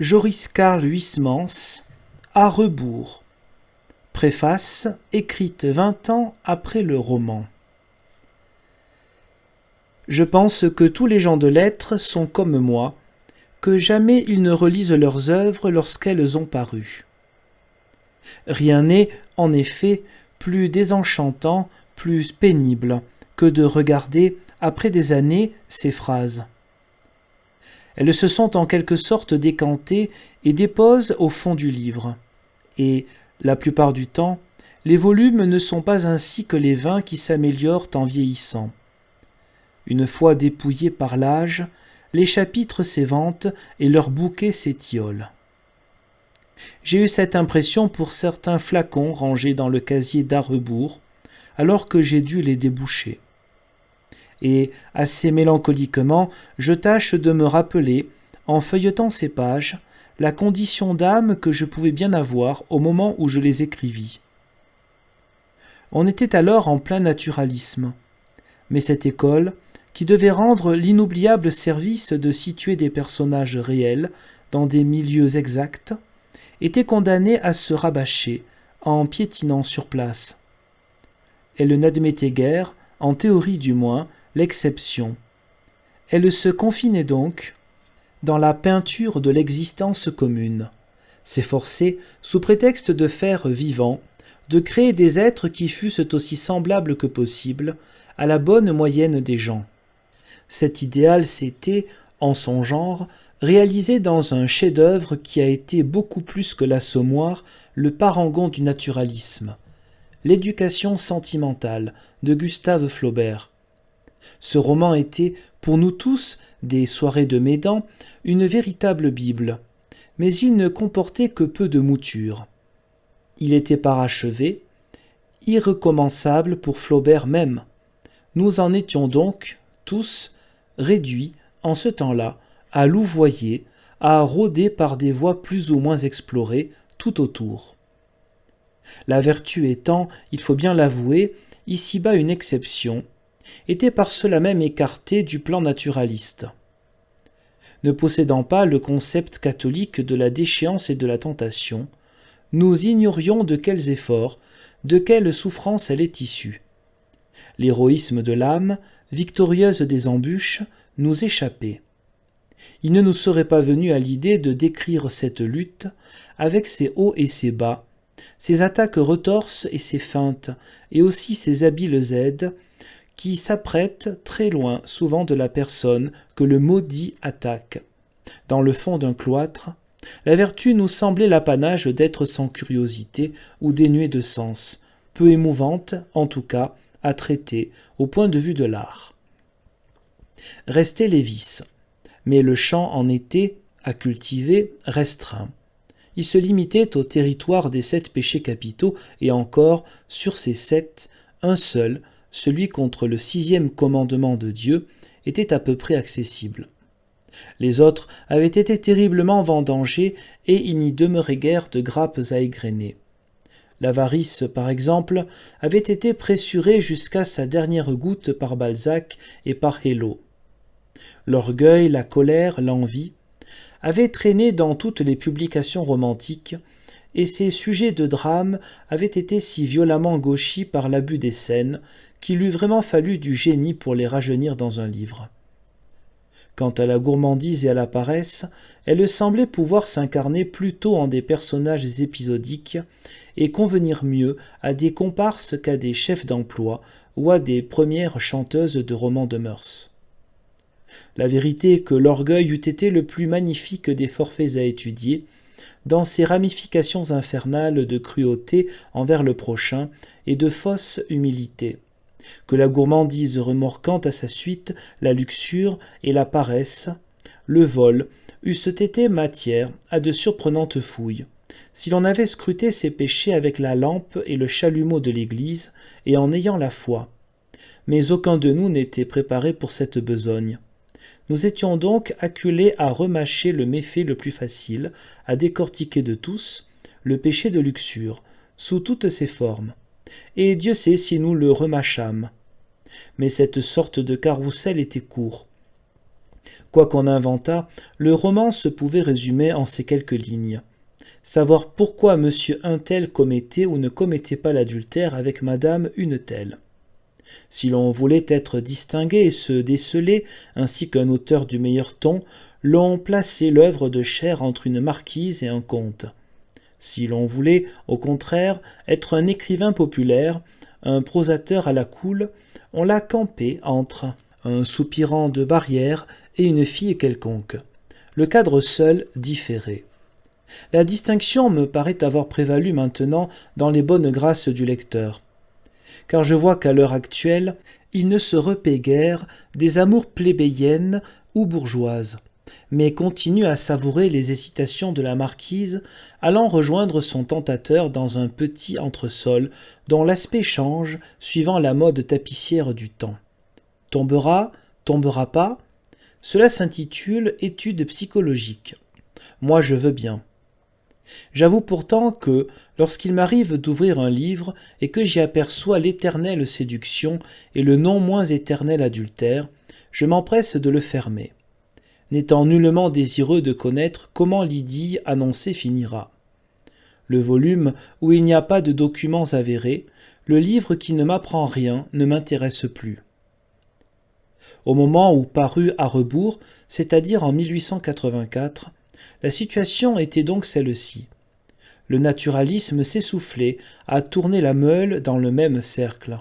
Joris Karl Huysmans, À rebours. Préface écrite 20 ans après le roman. Je pense que tous les gens de lettres sont comme moi, que jamais ils ne relisent leurs œuvres lorsqu'elles ont paru. Rien n'est, en effet, plus désenchantant, plus pénible que de regarder, après des années, ces phrases. Elles se sont en quelque sorte décantées et déposent au fond du livre. Et, la plupart du temps, les volumes ne sont pas ainsi que les vins qui s'améliorent en vieillissant. Une fois dépouillés par l'âge, les chapitres s'éventent et leurs bouquets s'étiolent. J'ai eu cette impression pour certains flacons rangés dans le casier d'À rebours, alors que j'ai dû les déboucher. Et, assez mélancoliquement, je tâche de me rappeler, en feuilletant ces pages, la condition d'âme que je pouvais bien avoir au moment où je les écrivis. On était alors en plein naturalisme, mais cette école, qui devait rendre l'inoubliable service de situer des personnages réels dans des milieux exacts, était condamnée à se rabâcher, en piétinant sur place. Elle n'admettait guère, en théorie du moins, l'exception. Elle se confinait donc dans la peinture de l'existence commune, s'efforçait, sous prétexte de faire vivant, de créer des êtres qui fussent aussi semblables que possible à la bonne moyenne des gens. Cet idéal s'était, en son genre, réalisé dans un chef-d'œuvre qui a été beaucoup plus que l'Assommoir le parangon du naturalisme, l'Éducation sentimentale de Gustave Flaubert. Ce roman était, pour nous tous, des soirées de Médan, une véritable Bible, mais il ne comportait que peu de moutures. Il était parachevé, irrecommençable pour Flaubert même. Nous en étions donc, tous, réduits, en ce temps-là, à louvoyer, à rôder par des voies plus ou moins explorées tout autour. La vertu étant, il faut bien l'avouer, ici-bas une exception, était par cela même écartée du plan naturaliste. Ne possédant pas le concept catholique de la déchéance et de la tentation, nous ignorions de quels efforts, de quelles souffrances elle est issue. L'héroïsme de l'âme, victorieuse des embûches, nous échappait. Il ne nous serait pas venu à l'idée de décrire cette lutte avec ses hauts et ses bas, ses attaques retorses et ses feintes, et aussi ses habiles aides, qui s'apprêtent très loin souvent de la personne que le maudit attaque. Dans le fond d'un cloître, la vertu nous semblait l'apanage d'êtres sans curiosité ou dénués de sens, peu émouvante, en tout cas, à traiter au point de vue de l'art. Restaient les vices, mais le champ en était, à cultiver, restreint. Il se limitait au territoire des 7 péchés capitaux, et encore, sur ces 7, un seul, celui contre le 6e commandement de Dieu, était à peu près accessible. Les autres avaient été terriblement vendangés, et il n'y demeurait guère de grappes à égrener. L'avarice, par exemple, avait été pressurée jusqu'à sa dernière goutte par Balzac et par Hello. L'orgueil, la colère, l'envie avaient traîné dans toutes les publications romantiques, et ces sujets de drame avaient été si violemment gauchis par l'abus des scènes qu'il eût vraiment fallu du génie pour les rajeunir dans un livre. Quant à la gourmandise et à la paresse, elle semblait pouvoir s'incarner plutôt en des personnages épisodiques et convenir mieux à des comparses qu'à des chefs d'emploi ou à des premières chanteuses de romans de mœurs. La vérité est que l'orgueil eût été le plus magnifique des forfaits à étudier, dans ses ramifications infernales de cruauté envers le prochain et de fausse humilité, que la gourmandise remorquant à sa suite la luxure et la paresse, le vol, eussent été matière à de surprenantes fouilles, si l'on avait scruté ces péchés avec la lampe et le chalumeau de l'Église et en ayant la foi. Mais aucun de nous n'était préparé pour cette besogne. Nous étions donc acculés à remâcher le méfait le plus facile, à décortiquer de tous le péché de luxure, sous toutes ses formes. Et Dieu sait si nous le remâchâmes. Mais cette sorte de carrousel était court. Quoi qu'on inventât, le roman se pouvait résumer en ces quelques lignes. Savoir pourquoi monsieur un tel commettait ou ne commettait pas l'adultère avec madame une telle. Si l'on voulait être distingué et se déceler, ainsi qu'un auteur du meilleur ton, l'on plaçait l'œuvre de chair entre une marquise et un comte. Si l'on voulait, au contraire, être un écrivain populaire, un prosateur à la cool, on la campait entre un soupirant de Barrière et une fille quelconque. Le cadre seul différait. La distinction me paraît avoir prévalu maintenant dans les bonnes grâces du lecteur. Car je vois qu'à l'heure actuelle, il ne se repaît guère des amours plébéiennes ou bourgeoises, mais continue à savourer les hésitations de la marquise, allant rejoindre son tentateur dans un petit entresol dont l'aspect change suivant la mode tapissière du temps. Tombera, tombera pas? Cela s'intitule « Étude psychologique ». Moi je veux bien. J'avoue pourtant que, lorsqu'il m'arrive d'ouvrir un livre et que j'y aperçois l'éternelle séduction et le non moins éternel adultère, je m'empresse de le fermer, n'étant nullement désireux de connaître comment l'idylle annoncée finira. Le volume où il n'y a pas de documents avérés, le livre qui ne m'apprend rien, ne m'intéresse plus. Au moment où parut À rebours, c'est-à-dire en 1884, la situation était donc celle-ci. Le naturalisme s'essoufflait à tourner la meule dans le même cercle.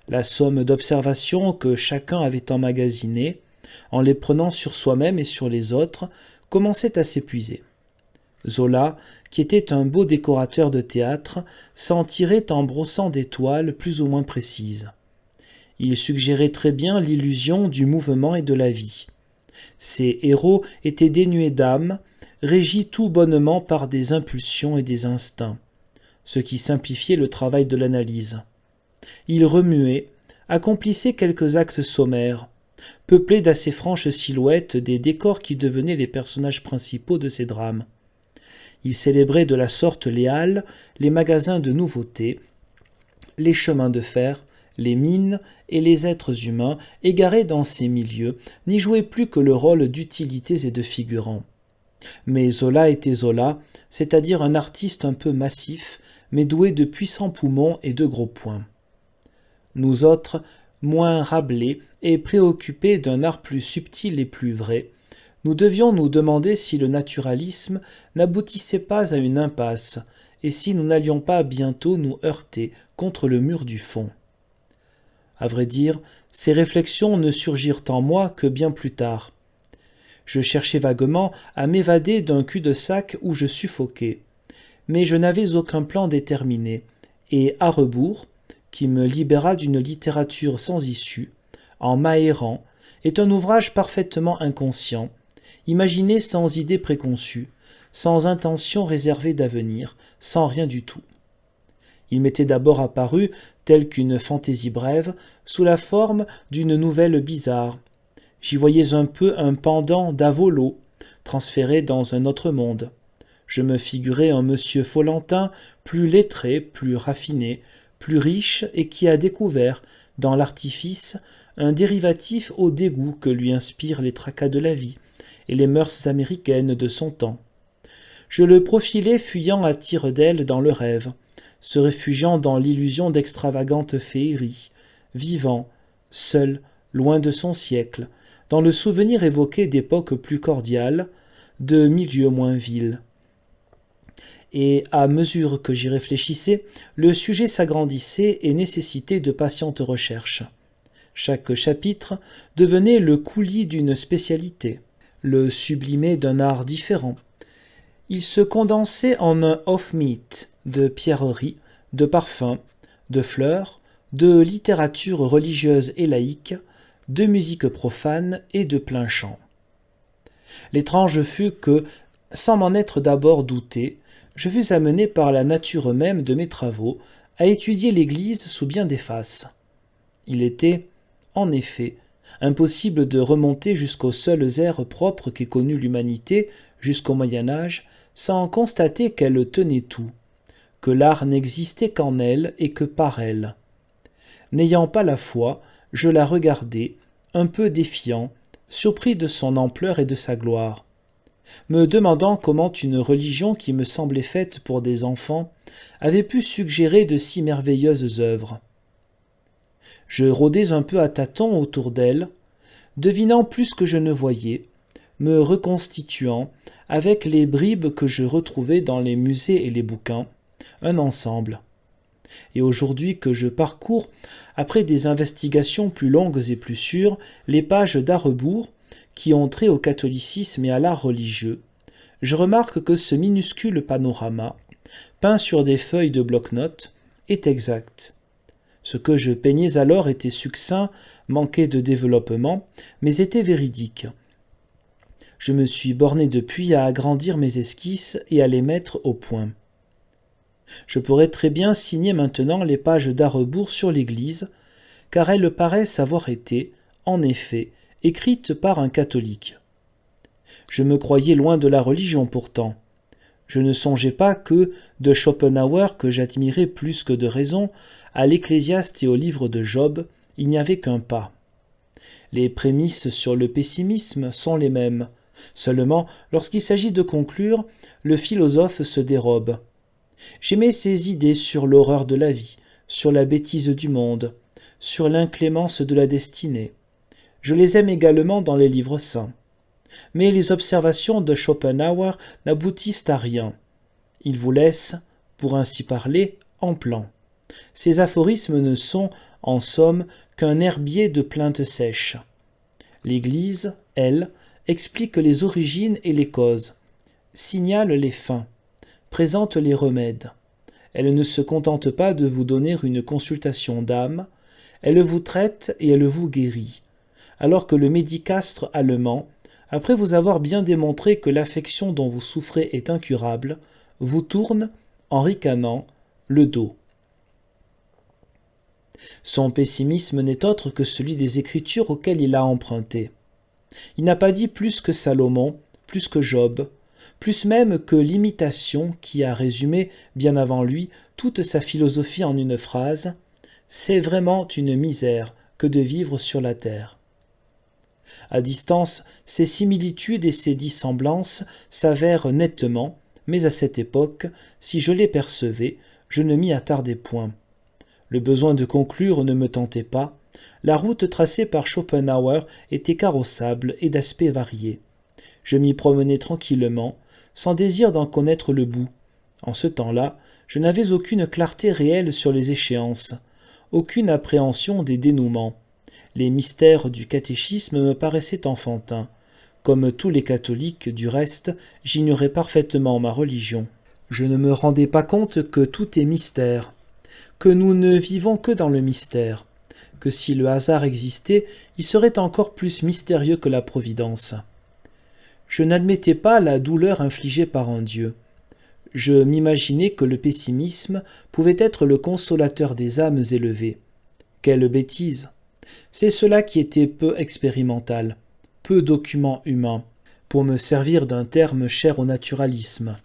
La somme d'observations que chacun avait emmagasinées, en les prenant sur soi-même et sur les autres, commençait à s'épuiser. Zola, qui était un beau décorateur de théâtre, s'en tirait en brossant des toiles plus ou moins précises. Il suggérait très bien l'illusion du mouvement et de la vie. Ses héros étaient dénués d'âme, régis tout bonnement par des impulsions et des instincts, ce qui simplifiait le travail de l'analyse. Il remuait, accomplissait quelques actes sommaires, peuplés d'assez franches silhouettes des décors qui devenaient les personnages principaux de ses drames. Il célébrait de la sorte les halles, les magasins de nouveautés, les chemins de fer, les mines et les êtres humains égarés dans ces milieux n'y jouaient plus que le rôle d'utilités et de figurants. Mais Zola était Zola, c'est-à-dire un artiste un peu massif, mais doué de puissants poumons et de gros poings. Nous autres, moins Rabelais et préoccupés d'un art plus subtil et plus vrai, nous devions nous demander si le naturalisme n'aboutissait pas à une impasse, et si nous n'allions pas bientôt nous heurter contre le mur du fond. À vrai dire, ces réflexions ne surgirent en moi que bien plus tard. Je cherchais vaguement à m'évader d'un cul-de-sac où je suffoquais, mais je n'avais aucun plan déterminé, et À rebours, qui me libéra d'une littérature sans issue, en m'aérant, est un ouvrage parfaitement inconscient, imaginé sans idée préconçue, sans intention réservée d'avenir, sans rien du tout. Il m'était d'abord apparu, tel qu'une fantaisie brève, sous la forme d'une nouvelle bizarre. J'y voyais un peu un pendant d'Avolo, transféré dans un autre monde. Je me figurais un monsieur Follentin, plus lettré, plus raffiné, plus riche et qui a découvert, dans l'artifice, un dérivatif au dégoût que lui inspirent les tracas de la vie et les mœurs américaines de son temps. Je le profilais fuyant à tire-d'aile dans le rêve, se réfugiant dans l'illusion d'extravagantes féeries, vivant, seul, loin de son siècle, dans le souvenir évoqué d'époques plus cordiales, de milieux moins vils. Et à mesure que j'y réfléchissais, le sujet s'agrandissait et nécessitait de patientes recherches. Chaque chapitre devenait le coulis d'une spécialité, le sublimé d'un art différent. Il se condensait en un off-meat de pierreries, de parfums, de fleurs, de littérature religieuse et laïque, de musique profane et de plein chant. L'étrange fut que, sans m'en être d'abord douté, je fus amené par la nature même de mes travaux à étudier l'Église sous bien des faces. Il était, en effet, impossible de remonter jusqu'aux seules ères propres qu'ait connues l'humanité jusqu'au Moyen-Âge sans constater qu'elle tenait tout, que l'art n'existait qu'en elle et que par elle. N'ayant pas la foi, je la regardais, un peu défiant, surpris de son ampleur et de sa gloire, me demandant comment une religion qui me semblait faite pour des enfants avait pu suggérer de si merveilleuses œuvres. Je rôdais un peu à tâtons autour d'elle, devinant plus que je ne voyais, me reconstituant, avec les bribes que je retrouvais dans les musées et les bouquins, un ensemble. Et aujourd'hui que je parcours, après des investigations plus longues et plus sûres, les pages d'à rebours, qui ont trait au catholicisme et à l'art religieux, je remarque que ce minuscule panorama, peint sur des feuilles de bloc-notes, est exact. Ce que je peignais alors était succinct, manquait de développement, mais était véridique. Je me suis borné depuis à agrandir mes esquisses et à les mettre au point. Je pourrais très bien signer maintenant les pages d'à rebours sur l'Église, car elles paraissent avoir été, en effet, écrites par un catholique. Je me croyais loin de la religion pourtant. Je ne songeais pas que, de Schopenhauer, que j'admirais plus que de raison, à l'Ecclésiaste et au livre de Job, il n'y avait qu'un pas. Les prémices sur le pessimisme sont les mêmes. Seulement, lorsqu'il s'agit de conclure, le philosophe se dérobe. J'aimais ses idées sur l'horreur de la vie, sur la bêtise du monde, sur l'inclémence de la destinée. Je les aime également dans les livres saints. Mais les observations de Schopenhauer n'aboutissent à rien. Il vous laisse, pour ainsi parler, en plan. Ces aphorismes ne sont, en somme, qu'un herbier de plaintes sèches. L'Église, elle, explique les origines et les causes, signale les fins, présente les remèdes. Elle ne se contente pas de vous donner une consultation d'âme, elle vous traite et elle vous guérit, alors que le médicastre allemand, après vous avoir bien démontré que l'affection dont vous souffrez est incurable, vous tourne, en ricanant, le dos. Son pessimisme n'est autre que celui des Écritures auxquelles il a emprunté. Il n'a pas dit plus que Salomon, plus que Job, plus même que l'imitation qui a résumé, bien avant lui, toute sa philosophie en une phrase « C'est vraiment une misère que de vivre sur la terre ». À distance, ces similitudes et ces dissemblances s'avèrent nettement, mais à cette époque, si je les percevais, je ne m'y attardais point. Le besoin de conclure ne me tentait pas. La route tracée par Schopenhauer était carrossable et d'aspect varié. Je m'y promenais tranquillement, sans désir d'en connaître le bout. En ce temps-là, je n'avais aucune clarté réelle sur les échéances, aucune appréhension des dénouements. Les mystères du catéchisme me paraissaient enfantins. Comme tous les catholiques, du reste, j'ignorais parfaitement ma religion. Je ne me rendais pas compte que tout est mystère, que nous ne vivons que dans le mystère, que si le hasard existait, il serait encore plus mystérieux que la providence. Je n'admettais pas la douleur infligée par un Dieu. Je m'imaginais que le pessimisme pouvait être le consolateur des âmes élevées. Quelle bêtise! C'est cela qui était peu expérimental, peu document humain, pour me servir d'un terme cher au naturalisme.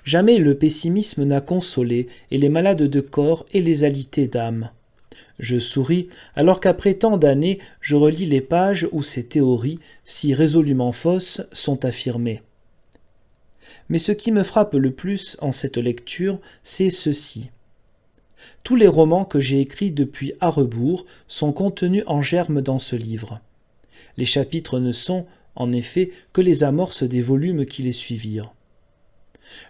Jamais le pessimisme n'a consolé et les malades de corps et les alités d'âme. Je souris, alors qu'après tant d'années, je relis les pages où ces théories, si résolument fausses, sont affirmées. Mais ce qui me frappe le plus en cette lecture, c'est ceci. Tous les romans que j'ai écrits depuis à rebours sont contenus en germe dans ce livre. Les chapitres ne sont, en effet, que les amorces des volumes qui les suivirent.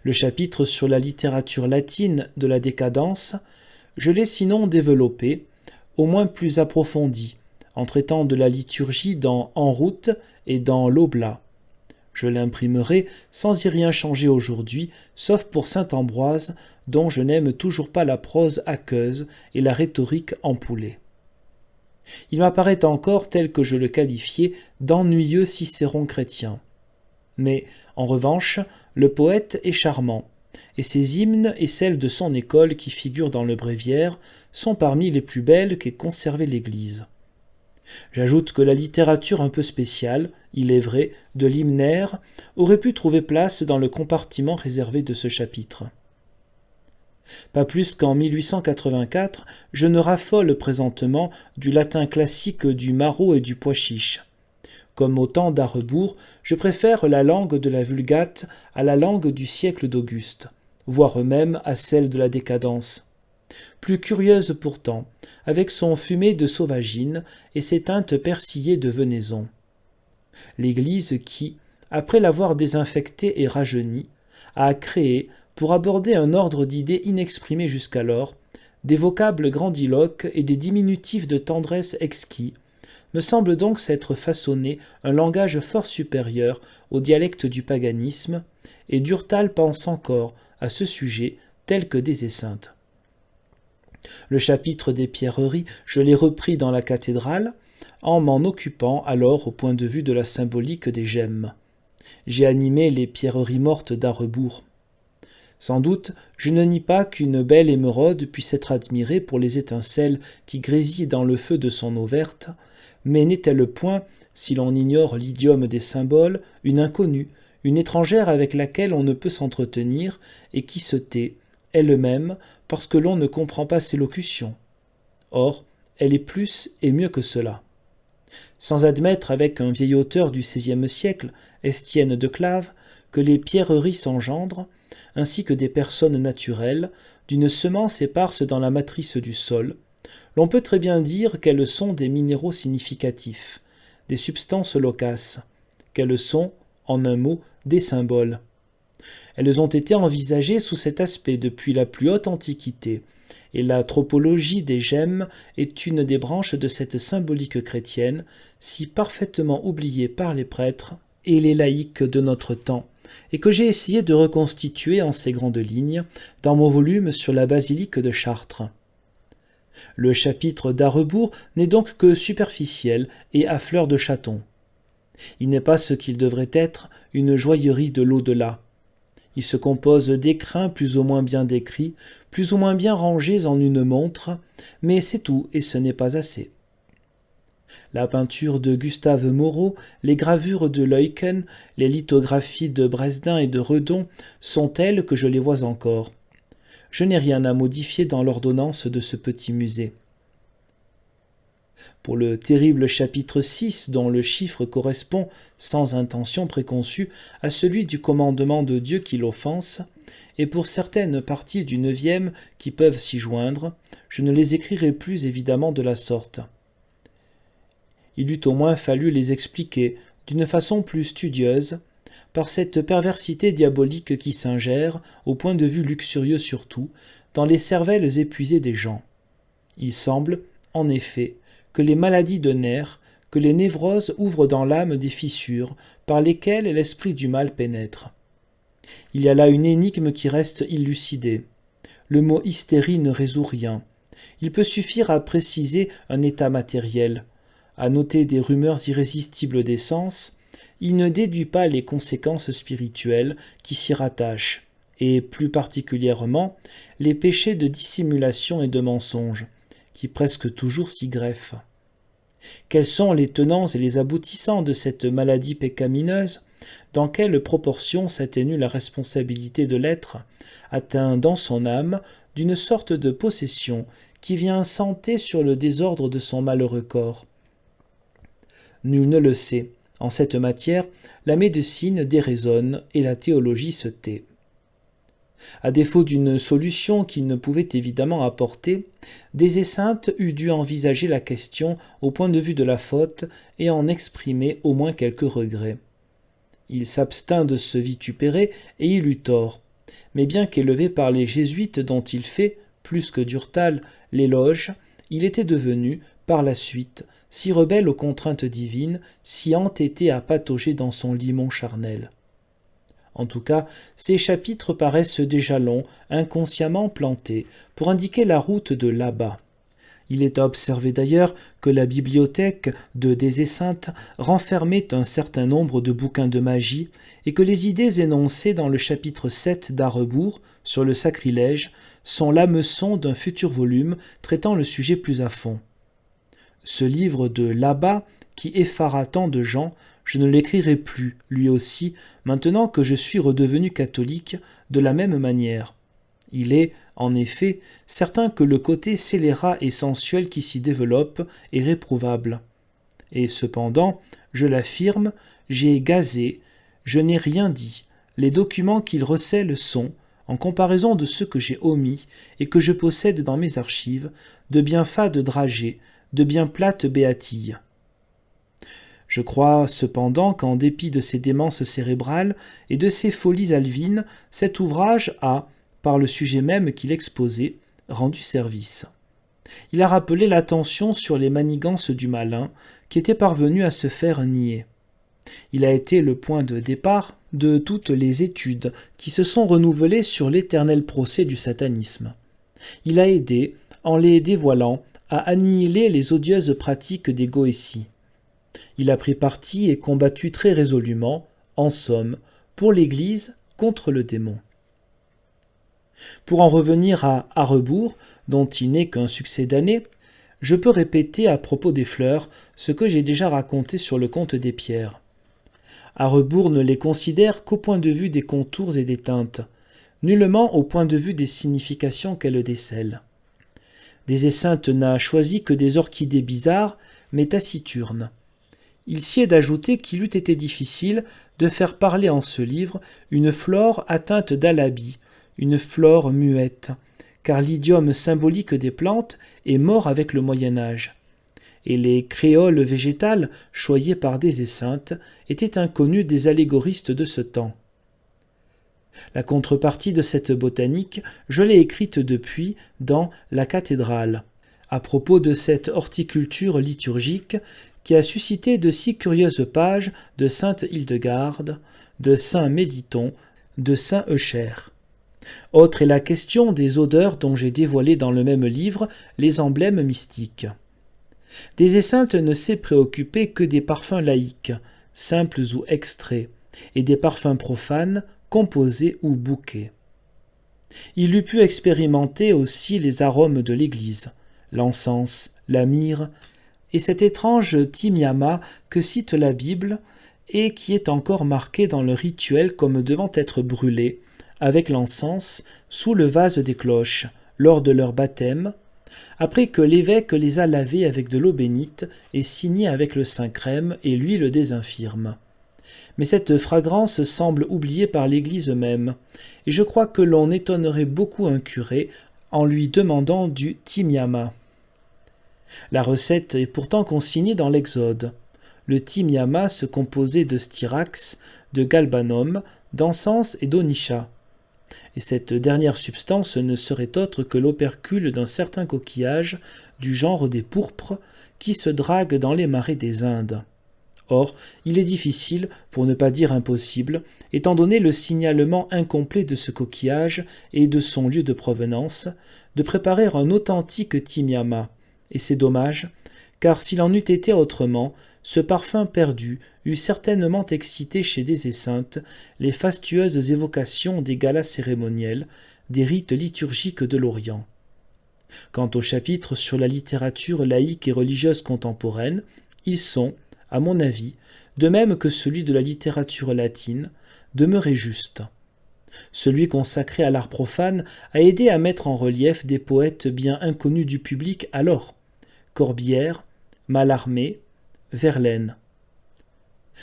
Le chapitre sur la littérature latine de la décadence, je l'ai sinon développé, au moins plus approfondi, en traitant de la liturgie dans En route et dans L'Oblats. Je l'imprimerai sans y rien changer aujourd'hui, sauf pour saint Ambroise, dont je n'aime toujours pas la prose aqueuse et la rhétorique empoulée. Il m'apparaît encore, tel que je le qualifiais, d'ennuyeux Cicéron chrétien. Mais, en revanche, le poète est charmant, et ses hymnes et celles de son école qui figurent dans le bréviaire sont parmi les plus belles qu'ait conservées l'Église. J'ajoute que la littérature un peu spéciale, il est vrai, de l'hymnaire, aurait pu trouver place dans le compartiment réservé de ce chapitre. Pas plus qu'en 1884, je ne raffole présentement du latin classique du Marot et du Pois chiche, Comme au temps d'Arrebourg, je préfère la langue de la Vulgate à la langue du siècle d'Auguste, voire même à celle de la décadence. Plus curieuse pourtant, avec son fumet de sauvagine et ses teintes persillées de venaison. L'Église qui, après l'avoir désinfectée et rajeunie, a créé, pour aborder un ordre d'idées inexprimées jusqu'alors, des vocables grandiloques et des diminutifs de tendresse exquis, me semble donc s'être façonné un langage fort supérieur au dialecte du paganisme, et Durtal pense encore à ce sujet tel que des Esseintes. Le chapitre des pierreries, je l'ai repris dans la cathédrale, en m'en occupant alors au point de vue de la symbolique des gemmes. J'ai animé les pierreries mortes d'Arrebourg. Sans doute, je ne nie pas qu'une belle émeraude puisse être admirée pour les étincelles qui grésillent dans le feu de son eau verte, mais n'est-elle point, si l'on ignore l'idiome des symboles, une inconnue, une étrangère avec laquelle on ne peut s'entretenir et qui se tait, elle-même, parce que l'on ne comprend pas ses locutions. Or, elle est plus et mieux que cela. Sans admettre avec un vieil auteur du XVIe siècle, Estienne de Clave, que les pierreries s'engendrent, ainsi que des personnes naturelles, d'une semence éparse dans la matrice du sol, l'on peut très bien dire qu'elles sont des minéraux significatifs, des substances loquaces, qu'elles sont, en un mot, des symboles. Elles ont été envisagées sous cet aspect depuis la plus haute antiquité, et la tropologie des gemmes est une des branches de cette symbolique chrétienne, si parfaitement oubliée par les prêtres et les laïcs de notre temps, et que j'ai essayé de reconstituer en ces grandes lignes dans mon volume sur la basilique de Chartres. Le chapitre d'Arrebourg n'est donc que superficiel et à fleur de chaton. Il n'est pas ce qu'il devrait être, une joaillerie de l'au-delà. Il se compose d'écrins plus ou moins bien décrits, plus ou moins bien rangés en une montre, mais c'est tout et ce n'est pas assez. La peinture de Gustave Moreau, les gravures de Leucken, les lithographies de Bresdin et de Redon sont telles que je les vois encore. Je n'ai rien à modifier dans l'ordonnance de ce petit musée. Pour le terrible chapitre 6, dont le chiffre correspond, sans intention préconçue, à celui du commandement de Dieu qui l'offense, et pour certaines parties du 9e qui peuvent s'y joindre, je ne les écrirai plus évidemment de la sorte. Il eût au moins fallu les expliquer d'une façon plus studieuse, par cette perversité diabolique qui s'ingère, au point de vue luxurieux surtout, dans les cervelles épuisées des gens. Il semble, en effet, que les maladies de nerfs, que les névroses ouvrent dans l'âme des fissures par lesquelles l'esprit du mal pénètre. Il y a là une énigme qui reste illucidée. Le mot hystérie ne résout rien. Il peut suffire à préciser un état matériel, à noter des rumeurs irrésistibles des sens. Il ne déduit pas les conséquences spirituelles qui s'y rattachent, et plus particulièrement les péchés de dissimulation et de mensonge, qui presque toujours s'y greffent. Quels sont les tenants et les aboutissants de cette maladie pécamineuse? Dans quelle proportion s'atténue la responsabilité de l'être, atteint dans son âme d'une sorte de possession qui vient santer sur le désordre de son malheureux corps? Nul ne le sait. En cette matière, la médecine déraisonne et la théologie se tait. À défaut d'une solution qu'il ne pouvait évidemment apporter, des Esseintes eût dû envisager la question au point de vue de la faute et en exprimer au moins quelques regrets. Il s'abstint de se vitupérer et il eut tort, mais bien qu'élevé par les jésuites dont il fait, plus que Durtal, l'éloge, il était devenu, par la suite, si rebelle aux contraintes divines, si entêté à patauger dans son limon charnel. En tout cas, ces chapitres paraissent déjà longs, inconsciemment plantés, pour indiquer la route de là-bas. Il est à observer d'ailleurs que la bibliothèque de Des Esseintes renfermait un certain nombre de bouquins de magie, et que les idées énoncées dans le chapitre 7 d'Arrebourg, sur le sacrilège, sont l'hameçon d'un futur volume traitant le sujet plus à fond. Ce livre de là-bas, qui effara tant de gens, je ne l'écrirai plus, lui aussi, maintenant que je suis redevenu catholique, de la même manière. Il est, en effet, certain que le côté scélérat et sensuel qui s'y développe est réprouvable. Et cependant, je l'affirme, j'ai gazé, je n'ai rien dit. Les documents qu'il recèle sont, en comparaison de ceux que j'ai omis et que je possède dans mes archives, de bien fades dragées, de bien plates béatilles. Je crois cependant qu'en dépit de ses démences cérébrales et de ses folies alvines, cet ouvrage a, par le sujet même qu'il exposait, rendu service. Il a rappelé l'attention sur les manigances du malin, qui était parvenu à se faire nier. Il a été le point de départ de toutes les études qui se sont renouvelées sur l'éternel procès du satanisme. Il a aidé, en les dévoilant, à annihiler les odieuses pratiques des Goéties. Il a pris parti et combattu très résolument, en somme, pour l'Église contre le démon. Pour en revenir à rebours, dont il n'est qu'un succédané, je peux répéter à propos des fleurs ce que j'ai déjà raconté sur le conte des pierres. À rebours ne les considère qu'au point de vue des contours et des teintes, nullement au point de vue des significations qu'elles décèlent. Des Esseintes n'a choisi que des orchidées bizarres, mais taciturnes. Il sied d'ajouter qu'il eût été difficile de faire parler en ce livre une flore atteinte d'alabie, une flore muette, car l'idiome symbolique des plantes est mort avec le Moyen-Âge, et les créoles végétales, choyées par des Esseintes, étaient inconnues des allégoristes de ce temps. La contrepartie de cette botanique, je l'ai écrite depuis dans La cathédrale, à propos de cette horticulture liturgique qui a suscité de si curieuses pages de sainte Hildegarde, de saint Méliton, de saint Eucher. Autre est la question des odeurs dont j'ai dévoilé dans le même livre les emblèmes mystiques. Des Esseintes ne s'est préoccupé que des parfums laïques, simples ou extraits, et des parfums profanes, composés ou bouquets. Il eût pu expérimenter aussi les arômes de l'Église, l'encens, la myrrhe, et cet étrange thymiama que cite la Bible et qui est encore marqué dans le rituel comme devant être brûlé, avec l'encens, sous le vase des cloches, lors de leur baptême, après que l'évêque les a lavés avec de l'eau bénite et signés avec le Saint-Crème et l'huile des infirmes. Mais cette fragrance semble oubliée par l'Église même, et je crois que l'on étonnerait beaucoup un curé en lui demandant du thymiama. La recette est pourtant consignée dans l'Exode. Le thymiama se composait de styrax, de galbanum, d'encens et d'onycha. Et cette dernière substance ne serait autre que l'opercule d'un certain coquillage du genre des pourpres qui se drague dans les marais des Indes. Or, il est difficile, pour ne pas dire impossible, étant donné le signalement incomplet de ce coquillage et de son lieu de provenance, de préparer un authentique thymiama, et c'est dommage, car s'il en eût été autrement, ce parfum perdu eût certainement excité chez des Esseintes les fastueuses évocations des galas cérémoniels, des rites liturgiques de l'Orient. Quant au chapitre sur la littérature laïque et religieuse contemporaine, ils sont, à mon avis, de même que celui de la littérature latine, demeurés justes. Celui consacré à l'art profane a aidé à mettre en relief des poètes bien inconnus du public alors, Corbière, Mallarmé, Verlaine.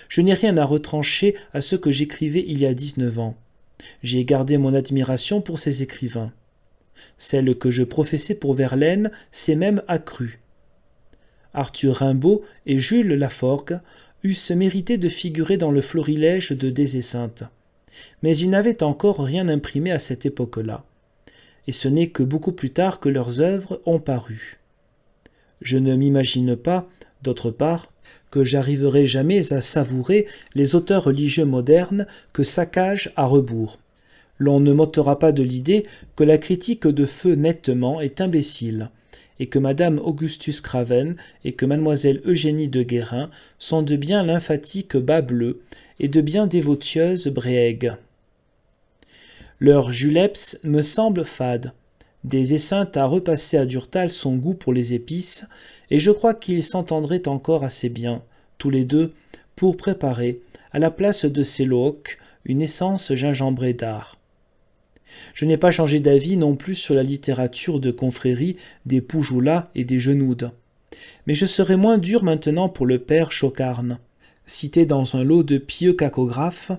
Je n'ai rien à retrancher à ce que j'écrivais il y a 19 ans. J'ai gardé mon admiration pour ces écrivains. Celle que je professais pour Verlaine s'est même accrue. Arthur Rimbaud et Jules Laforgue eussent mérité de figurer dans le florilège de Des Esseintes. Mais ils n'avaient encore rien imprimé à cette époque-là. Et ce n'est que beaucoup plus tard que leurs œuvres ont paru. Je ne m'imagine pas, d'autre part, que j'arriverai jamais à savourer les auteurs religieux modernes que saccagent à rebours. L'on ne m'ôtera pas de l'idée que la critique de feu nettement est imbécile, et que madame Augustus Craven et que mademoiselle Eugénie de Guérin sont de bien lymphatiques bas bleus et de bien dévotieuses bréègues. Leur juleps me semble fade. Des Esseintes a repassé à Durtal son goût pour les épices, et je crois qu'ils s'entendraient encore assez bien, tous les deux, pour préparer, à la place de ces loques, une essence gingembrée d'art. Je n'ai pas changé d'avis non plus sur la littérature de confrérie des Poujoulas et des Genoudes. Mais je serai moins dur maintenant pour le père Chocarne, cité dans un lot de pieux cacographes,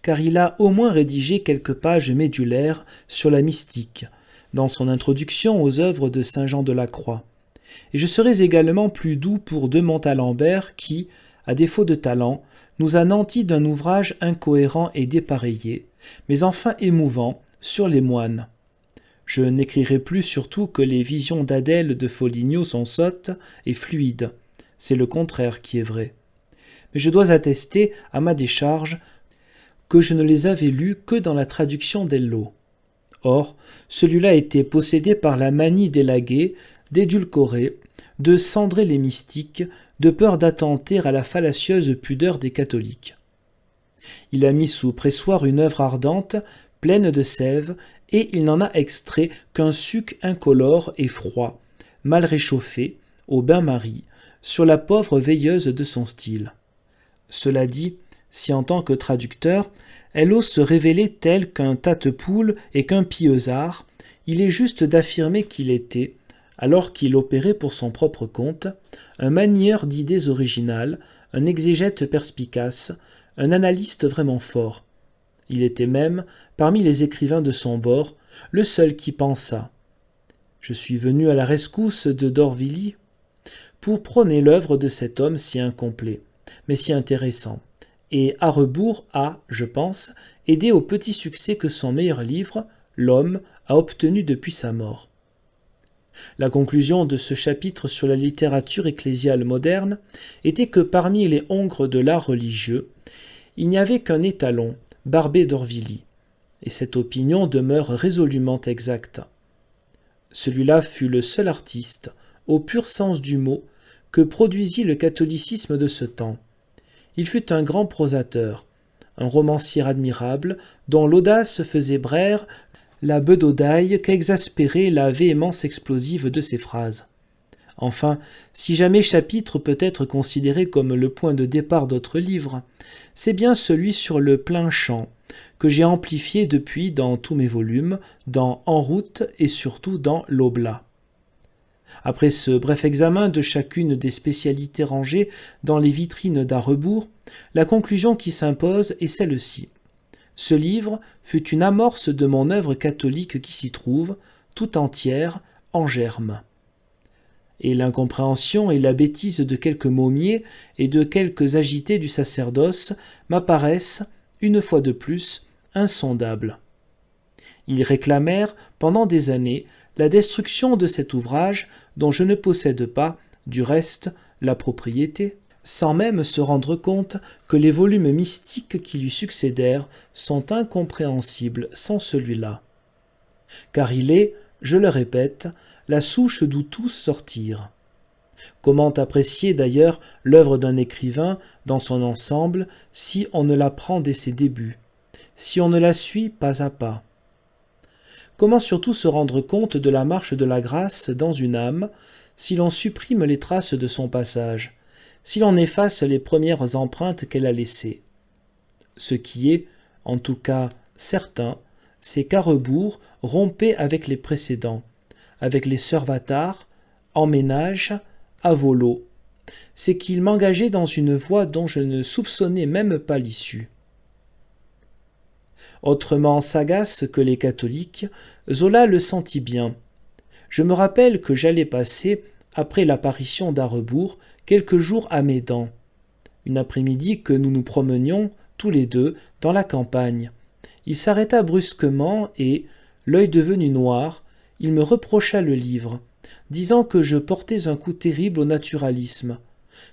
car il a au moins rédigé quelques pages médulaires sur la mystique, dans son introduction aux œuvres de saint Jean de la Croix. Et je serai également plus doux pour de Montalembert qui, à défaut de talent, nous a nanti d'un ouvrage incohérent et dépareillé, mais enfin émouvant, sur les moines. Je n'écrirai plus surtout que les visions d'Adèle de Foligno sont sottes et fluides. C'est le contraire qui est vrai. Mais je dois attester, à ma décharge, que je ne les avais lus que dans la traduction d'Hello. Or, celui-là était possédé par la manie d'élaguer, d'édulcorer, de cendrer les mystiques, de peur d'attenter à la fallacieuse pudeur des catholiques. Il a mis sous pressoir une œuvre ardente, pleine de sève, et il n'en a extrait qu'un suc incolore et froid, mal réchauffé, au bain-marie, sur la pauvre veilleuse de son style. Cela dit, si en tant que traducteur, elle ose se révéler tel qu'un tâte-poule et qu'un pieusard, il est juste d'affirmer qu'il était, alors qu'il opérait pour son propre compte, un manieur d'idées originales, un exégète perspicace, un analyste vraiment fort. Il était même, parmi les écrivains de son bord, le seul qui pensât. Je suis venu à la rescousse de d'Orvilly pour prôner l'œuvre de cet homme si incomplet, mais si intéressant, et à rebours a, je pense, aidé au petit succès que son meilleur livre, L'Homme, a obtenu depuis sa mort. La conclusion de ce chapitre sur la littérature ecclésiale moderne était que parmi les hongres de l'art religieux, il n'y avait qu'un étalon, Barbé d'Orvilly, et cette opinion demeure résolument exacte. Celui-là fut le seul artiste, au pur sens du mot, que produisit le catholicisme de ce temps. Il fut un grand prosateur, un romancier admirable, dont l'audace faisait braire la bedaudaille qu'exaspérait la véhémence explosive de ses phrases. Enfin, si jamais chapitre peut être considéré comme le point de départ d'autres livres, c'est bien celui sur le plein chant, que j'ai amplifié depuis dans tous mes volumes, dans En route et surtout dans L'Oblat. Après ce bref examen de chacune des spécialités rangées dans les vitrines d'à rebours, la conclusion qui s'impose est celle-ci. Ce livre fut une amorce de mon œuvre catholique qui s'y trouve, tout entière, en germe. Et l'incompréhension et la bêtise de quelques momiers et de quelques agités du sacerdoce m'apparaissent, une fois de plus, insondables. Ils réclamèrent, pendant des années, la destruction de cet ouvrage dont je ne possède pas, du reste, la propriété, sans même se rendre compte que les volumes mystiques qui lui succédèrent sont incompréhensibles sans celui-là. Car il est, je le répète, la souche d'où tous sortirent. Comment apprécier d'ailleurs l'œuvre d'un écrivain dans son ensemble si on ne la prend dès ses débuts, si on ne la suit pas à pas? Comment surtout se rendre compte de la marche de la grâce dans une âme si l'on supprime les traces de son passage, si l'on efface les premières empreintes qu'elle a laissées? Ce qui est, en tout cas, certain, c'est qu'à rebours rompait avec les précédents, avec les sœurs Vathar, en ménage, à volo. C'est qu'il m'engageait dans une voie dont je ne soupçonnais même pas l'issue. Autrement sagace que les catholiques, Zola le sentit bien. Je me rappelle que j'allais passer, après l'apparition d'à rebours, quelques jours à Médan. Une après-midi que nous nous promenions, tous les deux, dans la campagne. Il s'arrêta brusquement et, l'œil devenu noir, il me reprocha le livre, disant que je portais un coup terrible au naturalisme,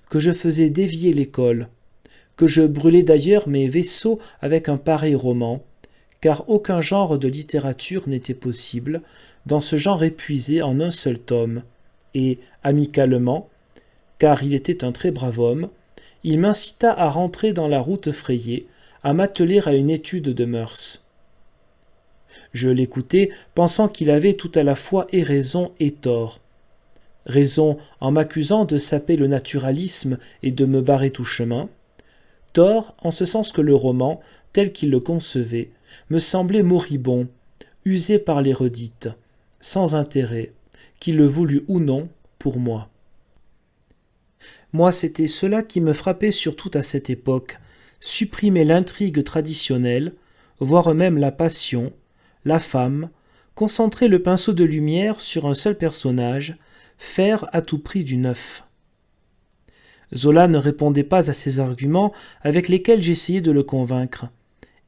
que je faisais dévier l'école, que je brûlais d'ailleurs mes vaisseaux avec un pareil roman, car aucun genre de littérature n'était possible, dans ce genre épuisé en un seul tome, et, amicalement, car il était un très brave homme, il m'incita à rentrer dans la route frayée, à m'atteler à une étude de mœurs. Je l'écoutais, pensant qu'il avait tout à la fois et raison et tort. Raison en m'accusant de saper le naturalisme et de me barrer tout chemin. Tort en ce sens que le roman, tel qu'il le concevait, me semblait moribond, usé par l'érudite, sans intérêt, qu'il le voulût ou non, pour moi. Moi, c'était cela qui me frappait surtout à cette époque, supprimer l'intrigue traditionnelle, voire même la passion, la femme, concentrer le pinceau de lumière sur un seul personnage, faire à tout prix du neuf. Zola ne répondait pas à ces arguments avec lesquels j'essayais de le convaincre,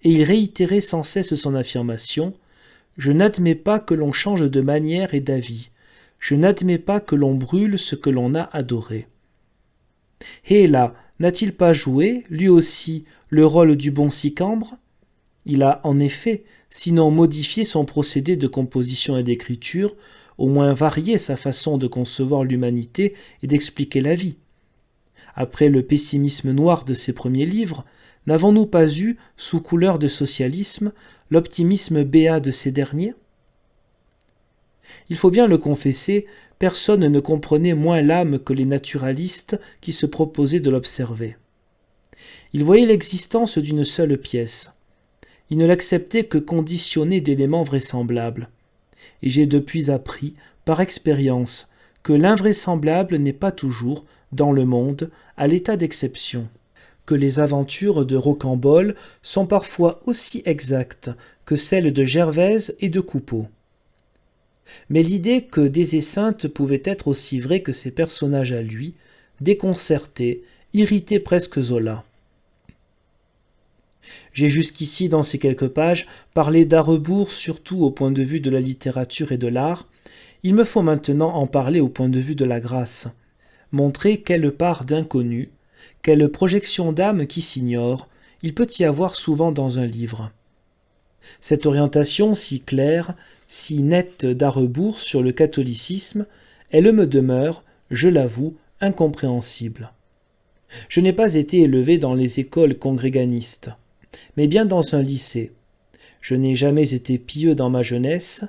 et il réitérait sans cesse son affirmation « Je n'admets pas que l'on change de manière et d'avis, je n'admets pas que l'on brûle ce que l'on a adoré. » Et là, n'a-t-il pas joué, lui aussi, le rôle du bon Sicambre ? Il a, en effet, sinon modifié son procédé de composition et d'écriture, au moins varié sa façon de concevoir l'humanité et d'expliquer la vie. Après le pessimisme noir de ses premiers livres, n'avons-nous pas eu, sous couleur de socialisme, l'optimisme béat de ces derniers ? Il faut bien le confesser, personne ne comprenait moins l'âme que les naturalistes qui se proposaient de l'observer. Ils voyaient l'existence d'une seule pièce. Ils ne l'acceptaient que conditionnée d'éléments vraisemblables. Et j'ai depuis appris, par expérience, que l'invraisemblable n'est pas toujours, dans le monde, à l'état d'exception, que les aventures de Rocambole sont parfois aussi exactes que celles de Gervaise et de Coupeau. Mais l'idée que Des Esseintes pouvait être aussi vrai que ses personnages à lui, déconcertait, irritait presque Zola. J'ai jusqu'ici, dans ces quelques pages, parlé d'Arrebourg surtout au point de vue de la littérature et de l'art. Il me faut maintenant en parler au point de vue de la grâce, montrer quelle part d'inconnu, quelle projection d'âme qui s'ignore, il peut y avoir souvent dans un livre. Cette orientation si claire, si nette d'Arrebourg sur le catholicisme, elle me demeure, je l'avoue, incompréhensible. Je n'ai pas été élevé dans les écoles congréganistes, mais bien dans un lycée. Je n'ai jamais été pieux dans ma jeunesse,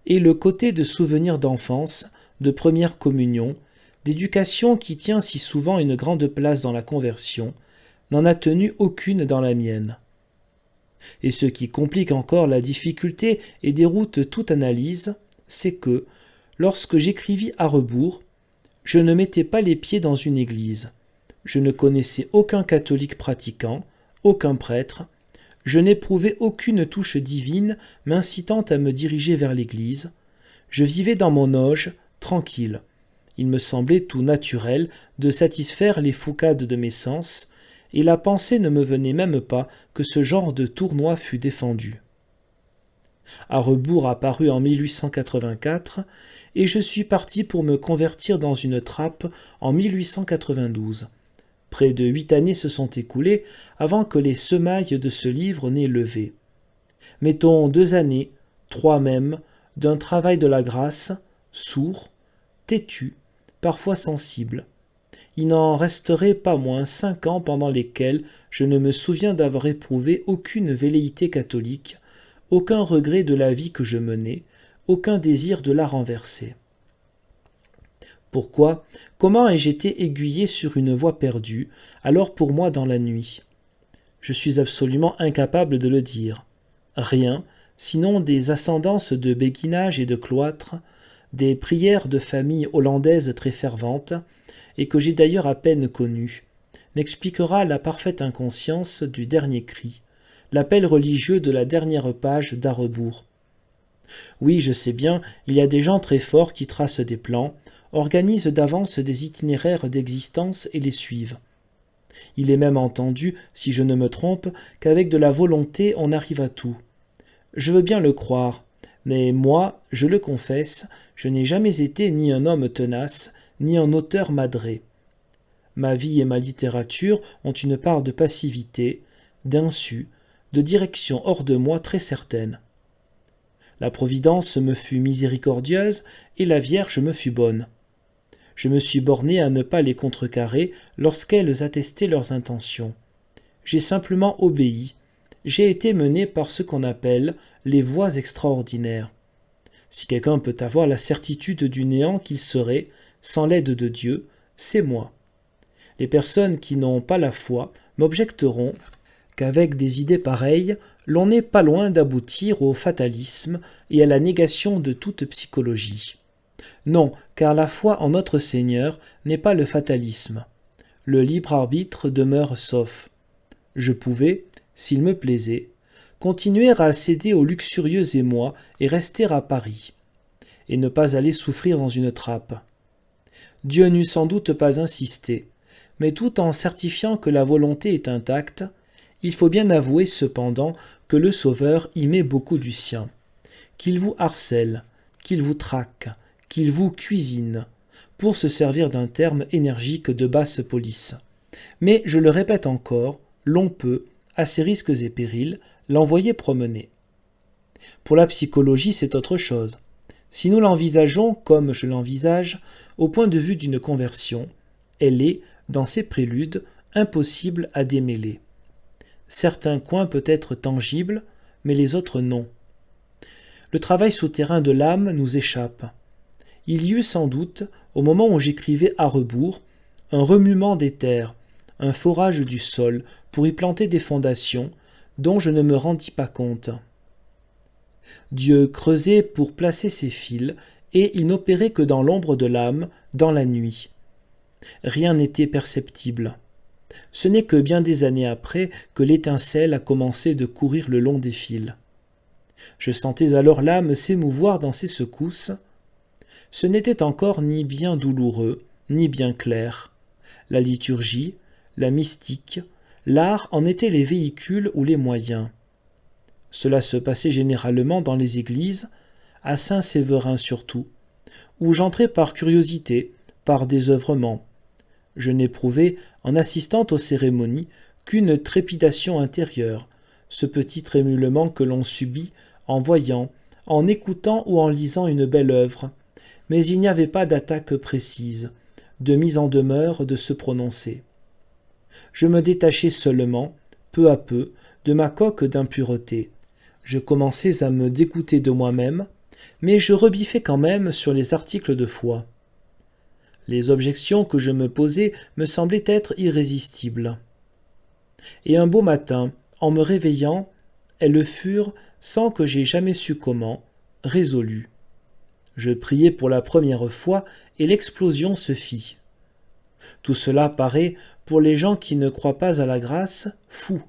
et le côté de souvenirs d'enfance, de première communion, d'éducation qui tient si souvent une grande place dans la conversion, n'en a tenu aucune dans la mienne. Et ce qui complique encore la difficulté et déroute toute analyse, c'est que, lorsque j'écrivis Arrebourg, je ne mettais pas les pieds dans une église. Je ne connaissais aucun catholique pratiquant, aucun prêtre. Je n'éprouvais aucune touche divine m'incitant à me diriger vers l'église. Je vivais dans mon auge, tranquille. Il me semblait tout naturel de satisfaire les foucades de mes sens, et la pensée ne me venait même pas que ce genre de tournoi fût défendu. Arrebourg apparut en 1884, et je suis parti pour me convertir dans une trappe en 1892. Près de 8 années se sont écoulées avant que les semailles de ce livre n'aient levé. Mettons 2 années, 3 même, d'un travail de la grâce, sourd, têtu, parfois sensible. Il n'en resterait pas moins 5 ans pendant lesquels je ne me souviens d'avoir éprouvé aucune velléité catholique, aucun regret de la vie que je menais, aucun désir de la renverser. Pourquoi, comment ai-je été aiguillé sur une voie perdue, alors pour moi dans la nuit ? Je suis absolument incapable de le dire. Rien, sinon des ascendances de béguinage et de cloître, des prières de famille hollandaises très ferventes, et que j'ai d'ailleurs à peine connues, n'expliquera la parfaite inconscience du dernier cri, l'appel religieux de la dernière page d'Arrebourg. Oui, je sais bien, il y a des gens très forts qui tracent des plans, organisent d'avance des itinéraires d'existence et les suivent. Il est même entendu, si je ne me trompe, qu'avec de la volonté on arrive à tout. Je veux bien le croire, mais moi, je le confesse, je n'ai jamais été ni un homme tenace, ni un auteur madré. Ma vie et ma littérature ont une part de passivité, d'insu, de direction hors de moi très certaine. La Providence me fut miséricordieuse et la Vierge me fut bonne. Je me suis borné à ne pas les contrecarrer lorsqu'elles attestaient leurs intentions. J'ai simplement obéi. J'ai été mené par ce qu'on appelle les voies extraordinaires. Si quelqu'un peut avoir la certitude du néant qu'il serait, sans l'aide de Dieu, c'est moi. Les personnes qui n'ont pas la foi m'objecteront qu'avec des idées pareilles, l'on n'est pas loin d'aboutir au fatalisme et à la négation de toute psychologie. Non, car la foi en notre Seigneur n'est pas le fatalisme. Le libre arbitre demeure sauf. Je pouvais, s'il me plaisait, continuer à céder au luxurieux émoi et rester à Paris, et ne pas aller souffrir dans une trappe. Dieu n'eût sans doute pas insisté, mais tout en certifiant que la volonté est intacte, il faut bien avouer cependant que le Sauveur y met beaucoup du sien, qu'il vous harcèle, qu'il vous traque, qu'il vous cuisine, pour se servir d'un terme énergique de basse police. Mais, je le répète encore, l'on peut, à ses risques et périls, l'envoyer promener. Pour la psychologie, c'est autre chose. Si nous l'envisageons, comme je l'envisage, au point de vue d'une conversion, elle est, dans ses préludes, impossible à démêler. Certains coins peuvent être tangibles, mais les autres non. Le travail souterrain de l'âme nous échappe. Il y eut sans doute, au moment où j'écrivais à rebours, un remuement des terres, un forage du sol pour y planter des fondations dont je ne me rendis pas compte. Dieu creusait pour placer ses fils, et il n'opérait que dans l'ombre de l'âme, dans la nuit. Rien n'était perceptible. Ce n'est que bien des années après que l'étincelle a commencé de courir le long des fils. Je sentais alors l'âme s'émouvoir dans ses secousses. Ce n'était encore ni bien douloureux, ni bien clair. La liturgie, la mystique, l'art en étaient les véhicules ou les moyens. Cela se passait généralement dans les églises, à Saint-Séverin surtout, où j'entrais par curiosité, par désœuvrement. Je n'éprouvais, en assistant aux cérémonies, qu'une trépidation intérieure, ce petit trémulement que l'on subit en voyant, en écoutant ou en lisant une belle œuvre, mais il n'y avait pas d'attaque précise, de mise en demeure de se prononcer. Je me détachais seulement, peu à peu, de ma coque d'impureté. Je commençais à me dégoûter de moi-même, mais je rebiffais quand même sur les articles de foi. Les objections que je me posais me semblaient être irrésistibles. Et un beau matin, en me réveillant, elles furent, sans que j'aie jamais su comment, résolues. Je priai pour la première fois, et l'explosion se fit. Tout cela paraît, pour les gens qui ne croient pas à la grâce, fou.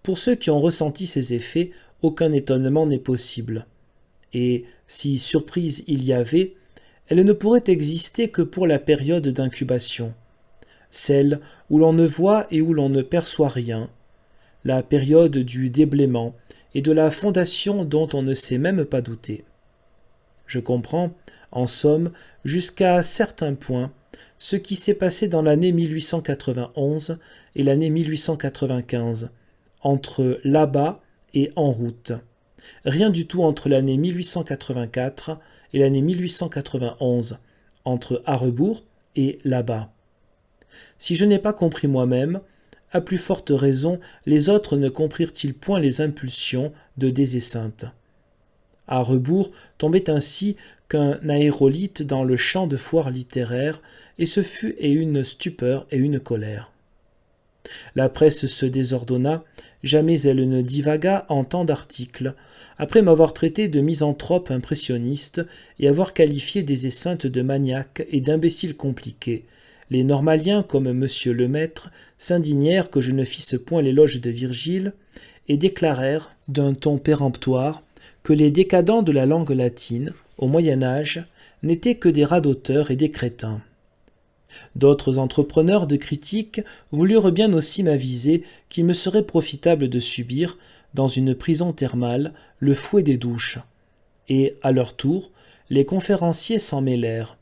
Pour ceux qui ont ressenti ces effets, aucun étonnement n'est possible. Et, si surprise il y avait, elle ne pourrait exister que pour la période d'incubation, celle où l'on ne voit et où l'on ne perçoit rien, la période du déblaiement et de la fondation dont on ne sait même pas douter. Je comprends, en somme, jusqu'à certains points, ce qui s'est passé dans l'année 1891 et l'année 1895, entre là-bas et en route. Rien du tout entre l'année 1884 et l'année 1891, entre à rebours et là-bas. Si je n'ai pas compris moi-même, à plus forte raison, les autres ne comprirent-ils point les impulsions de Désé Sainte. À rebours tombait ainsi qu'un aérolithe dans le champ de foire littéraire, et ce fut et une stupeur et une colère. La presse se désordonna, jamais elle ne divagua en tant d'articles, après m'avoir traité de misanthrope impressionniste et avoir qualifié Désé Sainte de maniaque et d'imbécile compliqué. Les normaliens, comme monsieur Lemaître, s'indignèrent que je ne fisse point l'éloge de Virgile et déclarèrent, d'un ton péremptoire, que les décadents de la langue latine, au Moyen-Âge, n'étaient que des radoteurs et des crétins. D'autres entrepreneurs de critiques voulurent bien aussi m'aviser qu'il me serait profitable de subir, dans une prison thermale, le fouet des douches. Et, à leur tour, les conférenciers s'en mêlèrent.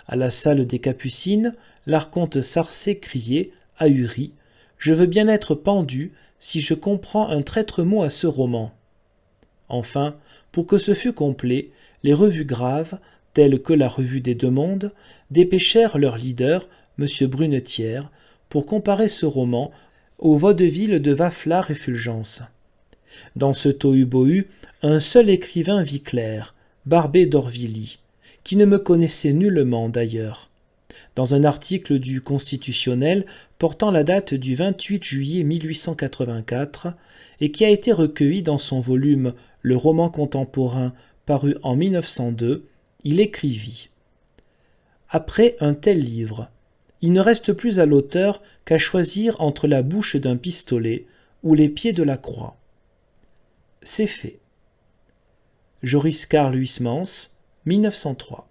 À la salle des Capucines, l'archonte Sarcey criait, ahuri, « Je veux bien être pendu si je comprends un traître mot à ce roman. » Enfin, pour que ce fût complet, les revues graves, telles que la Revue des Deux Mondes, dépêchèrent leur leader, M. Brunetière, pour comparer ce roman au vaudeville de Vaflard et Fulgence. Dans ce tohu-bohu, un seul écrivain vit clair, Barbé d'Aurevilly, qui ne me connaissait nullement d'ailleurs. Dans un article du Constitutionnel portant la date du 28 juillet 1884 et qui a été recueilli dans son volume « Le roman contemporain » paru en 1902, Il écrivit : Après un tel livre, il ne reste plus à l'auteur qu'à choisir entre la bouche d'un pistolet ou les pieds de la croix. C'est fait. Joris Carl Huysmans, 1903.